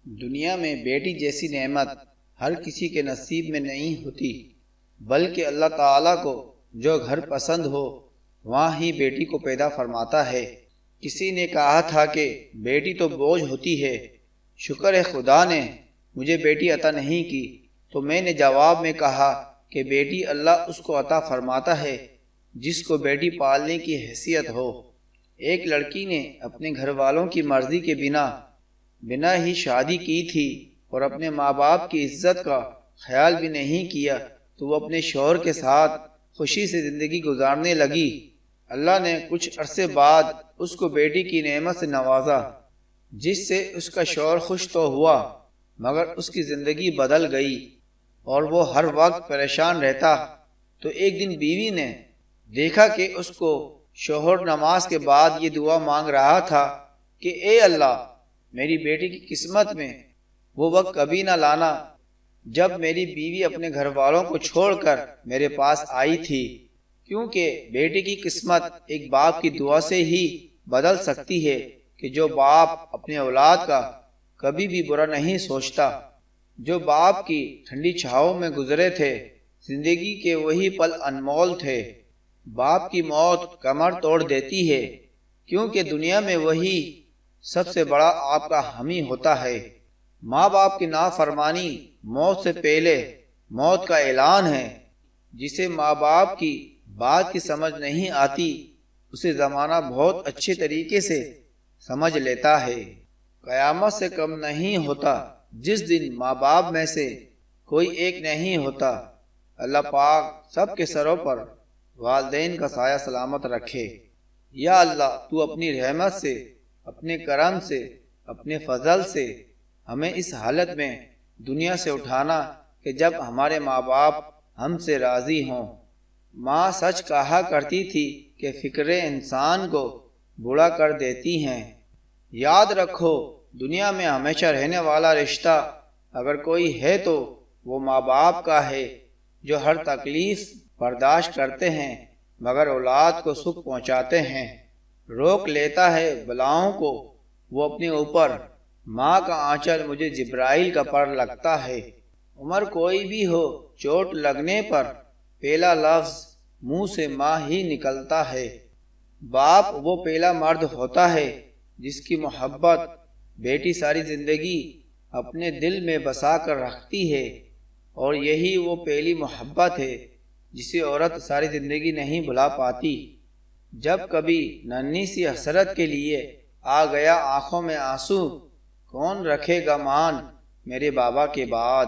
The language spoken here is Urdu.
دنیا میں بیٹی جیسی نعمت ہر کسی کے نصیب میں نہیں ہوتی، بلکہ اللہ تعالیٰ کو جو گھر پسند ہو وہاں ہی بیٹی کو پیدا فرماتا ہے۔ کسی نے کہا تھا کہ بیٹی تو بوجھ ہوتی ہے، شکر ہے خدا نے مجھے بیٹی عطا نہیں کی، تو میں نے جواب میں کہا کہ بیٹی اللہ اس کو عطا فرماتا ہے جس کو بیٹی پالنے کی حیثیت ہو۔ ایک لڑکی نے اپنے گھر والوں کی مرضی کے بنا ہی شادی کی تھی اور اپنے ماں باپ کی عزت کا خیال بھی نہیں کیا، تو وہ اپنے شوہر کے ساتھ خوشی سے زندگی گزارنے لگی۔ اللہ نے کچھ عرصے بعد اس کو بیٹی کی نعمت سے نوازا، جس سے اس کا شوہر خوش تو ہوا مگر اس کی زندگی بدل گئی اور وہ ہر وقت پریشان رہتا۔ تو ایک دن بیوی نے دیکھا کہ اس کو شوہر نماز کے بعد یہ دعا مانگ رہا تھا کہ اے اللہ، میری بیٹی کی قسمت میں وہ وقت کبھی نہ لانا جب میری بیوی اپنے گھر والوں کو چھوڑ کر میرے پاس آئی تھی، کیونکہ بیٹی کی قسمت ایک باپ کی دعا سے ہی بدل سکتی ہے کہ جو باپ اپنے اولاد کا کبھی بھی برا نہیں سوچتا۔ جو باپ کی ٹھنڈی چھاؤں میں گزرے تھے، زندگی کے وہی پل انمول تھے۔ باپ کی موت کمر توڑ دیتی ہے، کیونکہ دنیا میں وہی سب سے بڑا آپ کا حامی ہوتا ہے۔ ماں باپ کی نافرمانی موت سے پہلے موت کا اعلان ہے۔ جسے ماں باپ کی بات کی سمجھ نہیں آتی، اسے زمانہ بہت اچھے طریقے سے سمجھ لیتا ہے۔ قیامت سے کم نہیں ہوتا جس دن ماں باپ میں سے کوئی ایک نہیں ہوتا۔ اللہ پاک سب کے سروں پر والدین کا سایہ سلامت رکھے۔ یا اللہ، تو اپنی رحمت سے، اپنے کرم سے، اپنے فضل سے ہمیں اس حالت میں دنیا سے اٹھانا کہ جب ہمارے ماں باپ ہم سے راضی ہوں۔ ماں سچ کہا کرتی تھی کہ فکریں انسان کو بوڑھا کر دیتی ہیں۔ یاد رکھو، دنیا میں ہمیشہ رہنے والا رشتہ اگر کوئی ہے تو وہ ماں باپ کا ہے، جو ہر تکلیف برداشت کرتے ہیں مگر اولاد کو سکھ پہنچاتے ہیں۔ روک لیتا ہے بلاؤں کو وہ اپنے اوپر، ماں کا آنچل مجھے جبرائیل کا پر لگتا ہے۔ عمر کوئی بھی ہو، چوٹ لگنے پر پہلا لفظ منہ سے ماں ہی نکلتا ہے۔ باپ وہ پہلا مرد ہوتا ہے جس کی محبت بیٹی ساری زندگی اپنے دل میں بسا کر رکھتی ہے، اور یہی وہ پہلی محبت ہے جسے عورت ساری زندگی نہیں بھلا پاتی۔ جب کبھی ننھی سی حسرت کے لیے آ گیا آنکھوں میں آنسو، کون رکھے گا مان میرے بابا کے بعد۔